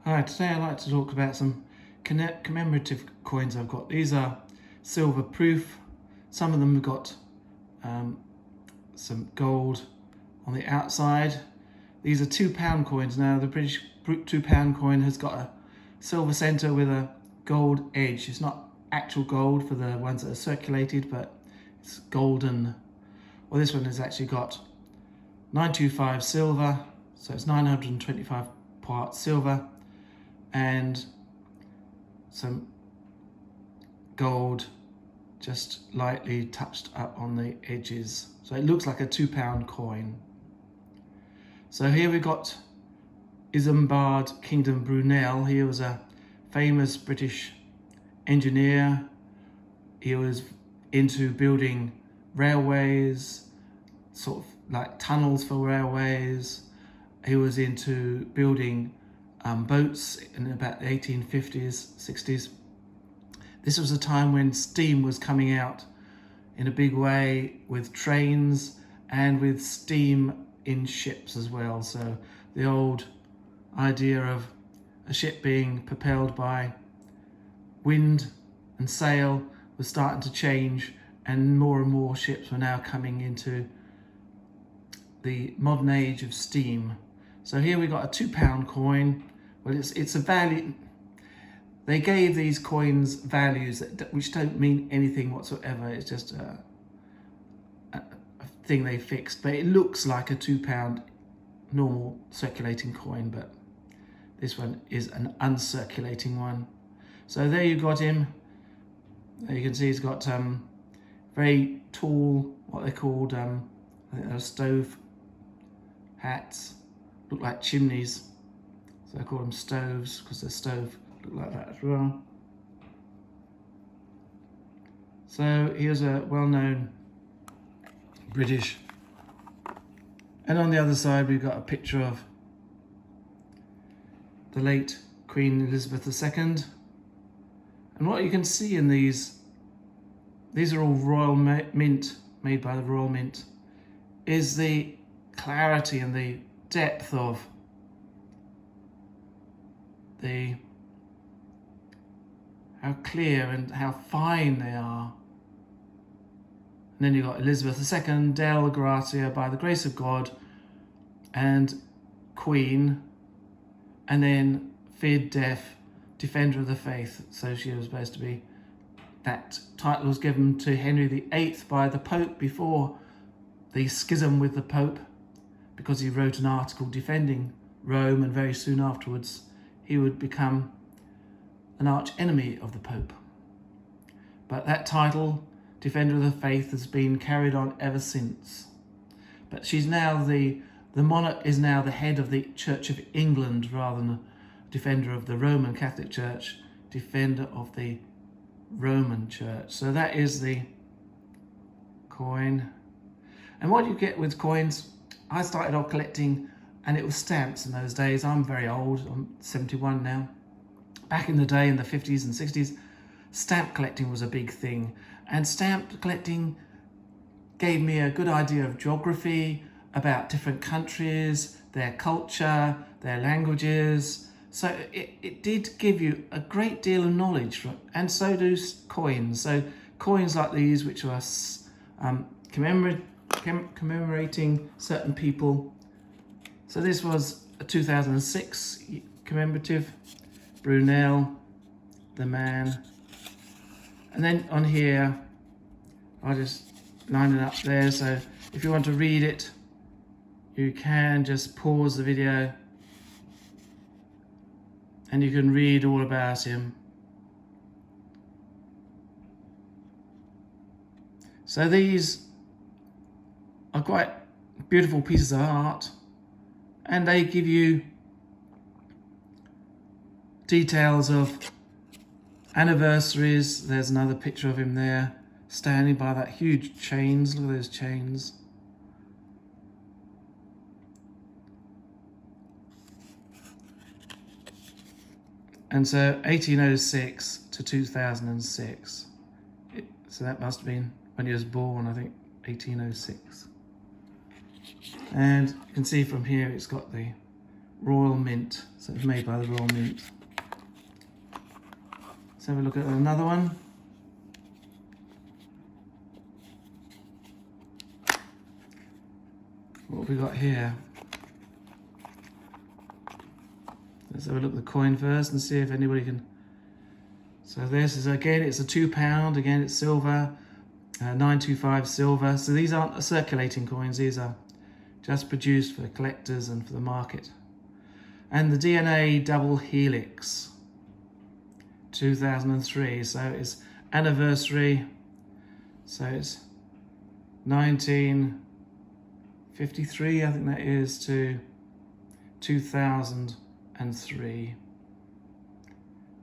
Hi, today I'd like to talk about some commemorative coins I've got. These are silver proof. Some of them have got some gold on the outside. These are £2 coins now. The British £2 coin has got a silver centre with a gold edge. It's not actual gold for the ones that are circulated, but it's golden. Well, this one has actually got 925 silver, so it's 925 parts silver, and some gold just lightly touched up on the edges. So it looks like a £2 coin. So here we got Isambard Kingdom Brunel. He was a famous British engineer. He was into building railways, sort of like tunnels for railways. He was into building boats in about the 1850s, 60s. This was a time when steam was coming out in a big way with trains and with steam in ships as well. So the old idea of a ship being propelled by wind and sail was starting to change, and more ships were now coming into the modern age of steam. So here we got a £2 coin. Well, it's a value. They gave these coins values which don't mean anything whatsoever. It's just a thing they fixed. But it looks like a £2 normal circulating coin, but this one is an uncirculating one. So there you got him. There you can see he's got very tall, what they're called, I think they're stove hats. Look like chimneys. So I call them stoves because the stove look like that as well. So he was a well-known British. And on the other side we've got a picture of the late Queen Elizabeth II. And what you can see in these are all Royal Mint, made by the Royal Mint, is the clarity and the depth of how clear and how fine they are. And then you've got Elizabeth II, Deo Gratia, by the grace of God, and Queen, and then Fid Def, Defender of the Faith. So she was supposed to be, that title was given to Henry VIII by the Pope before the schism with the Pope, because he wrote an article defending Rome, and very soon afterwards he would become an arch enemy of the Pope. But that title, Defender of the Faith, has been carried on ever since. But she's now the monarch is now the head of the Church of England rather than a defender of the Roman Catholic Church, defender of the Roman Church. So that is the coin. And what you get with coins, I started off collecting, and it was stamps in those days. I'm very old, I'm 71 now. Back in the day, in the 50s and 60s, stamp collecting was a big thing. And stamp collecting gave me a good idea of geography, about different countries, their culture, their languages. So it did give you a great deal of knowledge, and so do coins. So coins like these, which are commemorating certain people. So this was a 2006 commemorative, Brunel, the man. And then on here, I'll just line it up there. So if you want to read it, you can just pause the video and you can read all about him. So these are quite beautiful pieces of art, and they give you details of anniversaries. There's another picture of him there, standing by that huge chains. Look at those chains. And so 1806 to 2006. So that must have been when he was born, I think, 1806. And you can see from here it's got the Royal Mint. So it's made by the Royal Mint. Let's have a look at another one. What have we got here? Let's have a look at the coin first and see if anybody can. So this is, again, it's a £2. Again, it's silver, 925 silver. So these aren't circulating coins. These are just produced for collectors and for the market. And the DNA double helix, 2003. So it's anniversary. So it's 1953, I think that is, to 2003.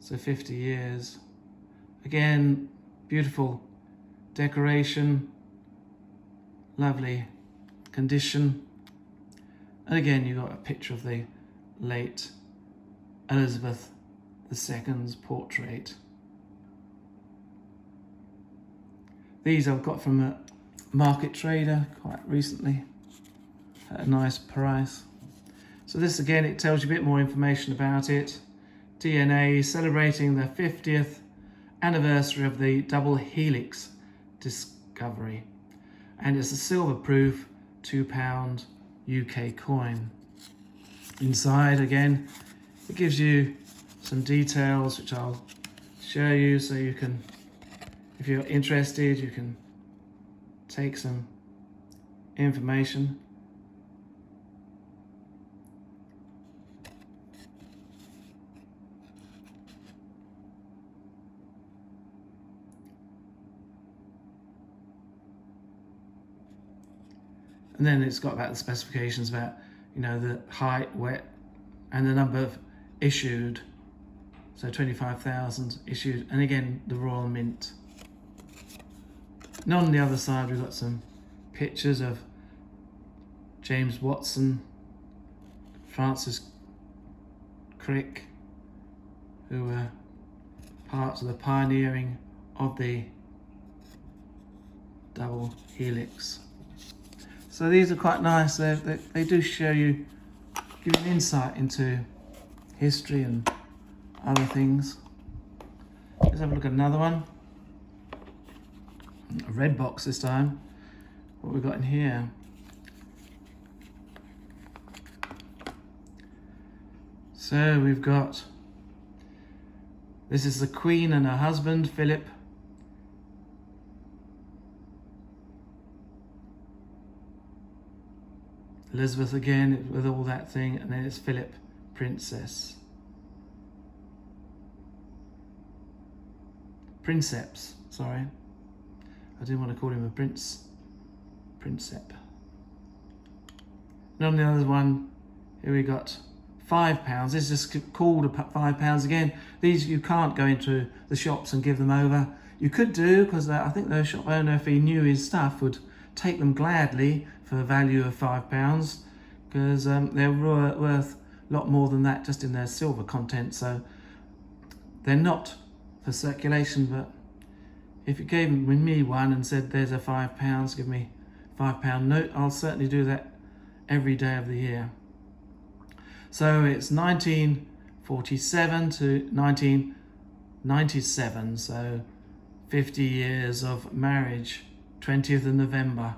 So 50 years. Again, beautiful decoration, lovely condition. And again, you've got a picture of the late Elizabeth II's portrait. These I've got from a market trader quite recently at a nice price. So this, again, it tells you a bit more information about it. DNA celebrating the 50th anniversary of the double helix discovery. And it's a silver proof £2 UK coin. Inside, again, it gives you some details which I'll show you, so you can, if you're interested, you can take some information. And then it's got about the specifications about, you know, the height, weight, and the number of issued. So 25,000 issued. And again, the Royal Mint. And on the other side, we've got some pictures of James Watson, Francis Crick, who were part of the pioneering of the double helix. So these are quite nice. They do show you, give you an insight into history and other things. Let's have a look at another one. A red box this time. What we've got in here. So we've got, this is the Queen and her husband, Philip. Elizabeth again with all that thing, and then it's Philip, Princess. Princeps, sorry. I didn't want to call him a prince. Princep. And on the other one, here we got £5. This is just called £5 again. These you can't go into the shops and give them over. You could do, because I think the shop owner, if he knew his stuff, would take them gladly for a value of £5, because they're worth a lot more than that just in their silver content. So they're not for circulation, but if you gave me one and said there's a £5, give me £5 note, I'll certainly do that every day of the year. So it's 1947 to 1997, so 50 years of marriage, 20th of November.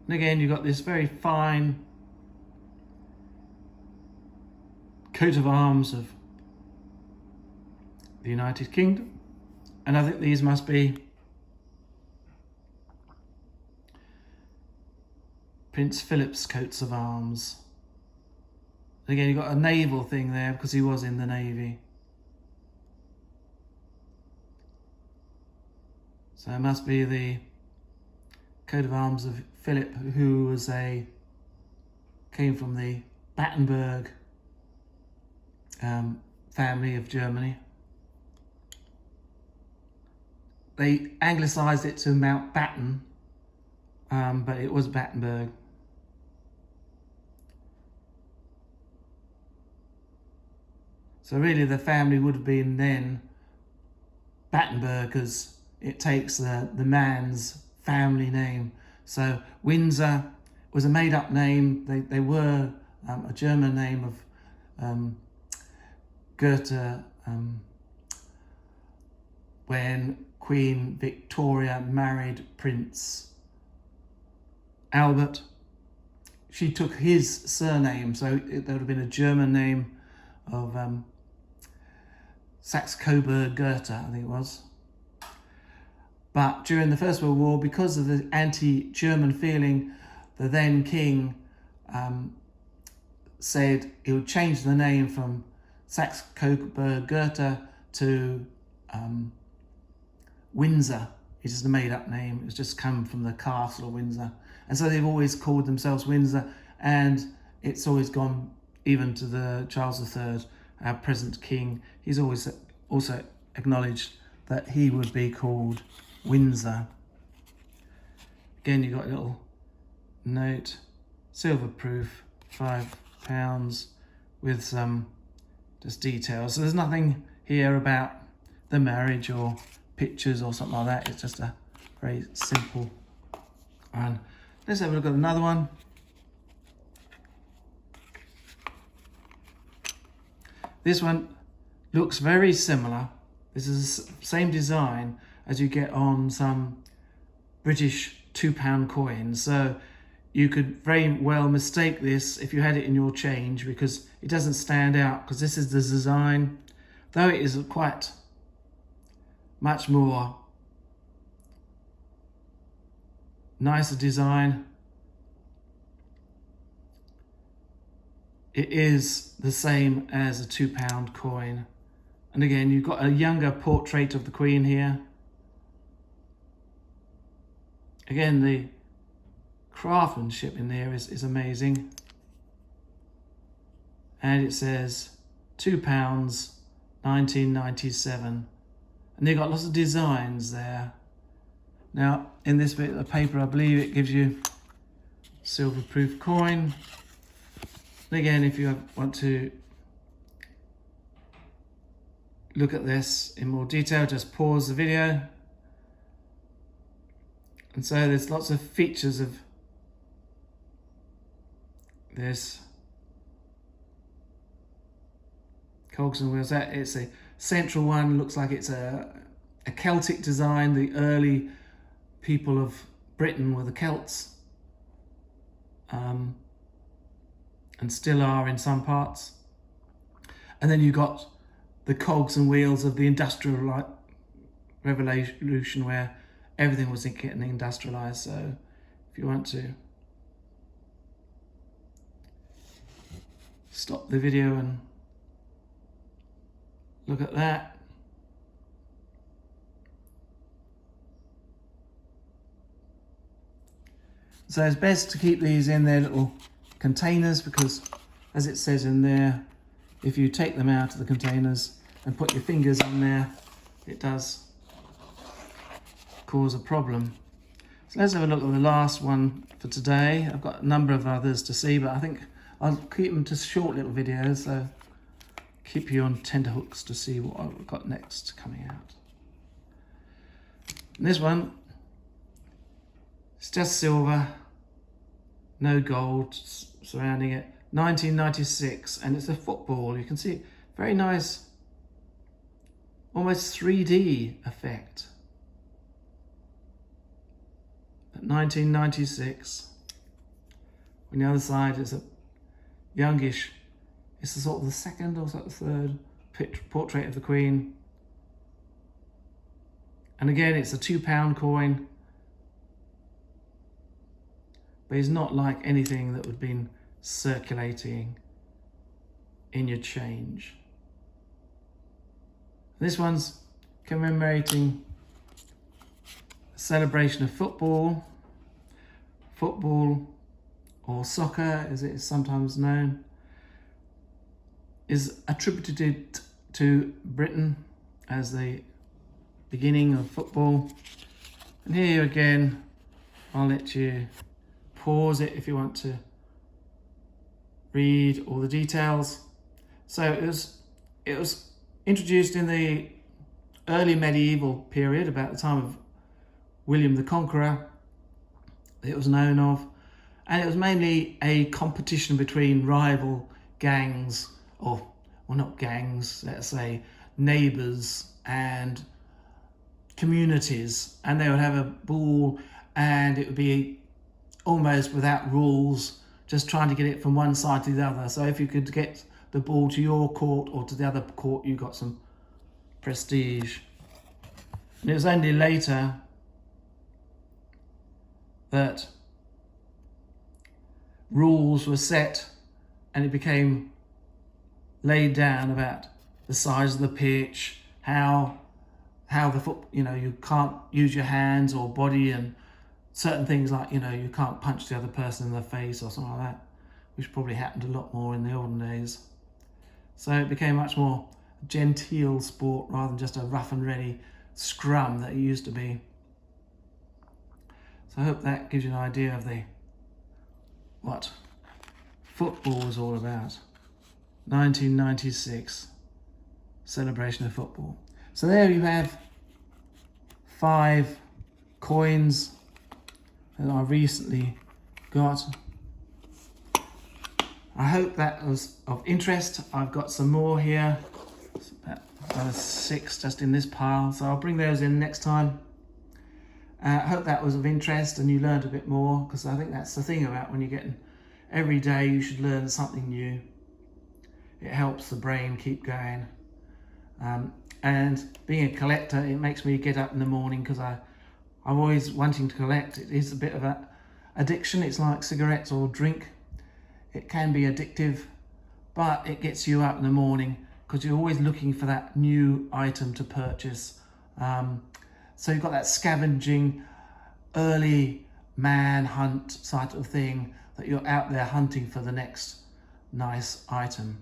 And again, you've got this very fine coat of arms of the United Kingdom. And I think these must be Prince Philip's coats of arms. And again, you've got a naval thing there because he was in the Navy. So it must be the coat of arms of Philip, who was came from the Battenberg family of Germany. They anglicised it to Mountbatten, but it was Battenberg. So really the family would have been then Battenberg, because it takes the man's family name. So Windsor was a made-up name. They were a German name of Goethe, when Queen Victoria married Prince Albert, she took his surname, so there would have been a German name of Saxe-Coburg-Gotha, I think it was. But during the First World War, because of the anti-German feeling, the then king said he would change the name from Saxe-Coburg-Gotha to Windsor. It's just a made-up name. It's just come from the castle of Windsor. And so they've always called themselves Windsor, and it's always gone even to the Charles III, our present king. He's always also acknowledged that he would be called Windsor. Again, you've got a little note, silver proof, £5, with some just details. So there's nothing here about the marriage or pictures or something like that. It's just a very simple one. Let's have a look at another one. This one looks very similar. This is the same design as you get on some British £2 coins. So you could very well mistake this if you had it in your change, because it doesn't stand out, because this is the design. Though it is quite much more nicer design, it is the same as a £2 coin. And again, you've got a younger portrait of the Queen here. Again, the craftsmanship in there is amazing. And it says £2, 1997. And they've got lots of designs there. Now, in this bit of the paper, I believe it gives you silver proof coin. And again, if you want to look at this in more detail, just pause the video. And so there's lots of features of this. Cogs and wheels, that it's a central one, looks like it's a Celtic design. The early people of Britain were the Celts, and still are in some parts. And then you got the cogs and wheels of the Industrial Revolution, where everything was getting industrialized. So if you want to stop the video and look at that. So it's best to keep these in their little containers, because as it says in there, if you take them out of the containers and put your fingers on there, it does cause a problem. So let's have a look at the last one for today. I've got a number of others to see, but I think I'll keep them to short little videos, so keep you on tenterhooks to see what I've got next coming out. And this one, it's just silver, no gold surrounding it. 1996, and it's a football. You can see very nice, almost 3D effect. But 1996. On the other side is a youngish, it's the sort of the second or sort of third portrait of the Queen. And again, it's a £2 coin, but it's not like anything that would have been circulating in your change. This one's commemorating a celebration of football or soccer as it is sometimes known, is attributed to Britain as the beginning of football. And here again, I'll let you pause it if you want to read all the details. So it was introduced in the early medieval period, about the time of William the Conqueror, it was known of, and it was mainly a competition between rival gangs or well, not gangs, let's say neighbours and communities, and they would have a ball, and it would be almost without rules, just trying to get it from one side to the other. So if you could get the ball to your court or to the other court, you got some prestige. And it was only later that rules were set and it became laid down about the size of the pitch, how the foot, you can't use your hands or body, and certain things like, you can't punch the other person in the face or something like that, which probably happened a lot more in the olden days. So it became much more genteel sport rather than just a rough and ready scrum that it used to be. So I hope that gives you an idea of what football was all about. 1996 celebration of football. So there you have 5 coins that I recently got. I hope that was of interest. I've got some more here. About 6 just in this pile, so I'll bring those in next time. I hope that was of interest and you learned a bit more, because I think that's the thing about when you're getting every day, you should learn something new. It helps the brain keep going. And being a collector, it makes me get up in the morning, because I'm always wanting to collect. It is a bit of an addiction. It's like cigarettes or drink. It can be addictive, but it gets you up in the morning because you're always looking for that new item to purchase. So you've got that scavenging, early manhunt sort of thing, that you're out there hunting for the next nice item.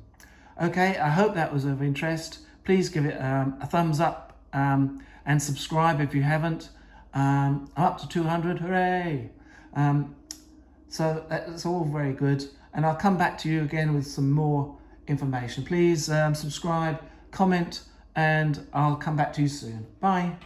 Okay, I hope that was of interest. Please give it a thumbs up and subscribe if you haven't. I'm up to 200, hooray! So that's all very good. And I'll come back to you again with some more information. Please subscribe, comment, and I'll come back to you soon. Bye.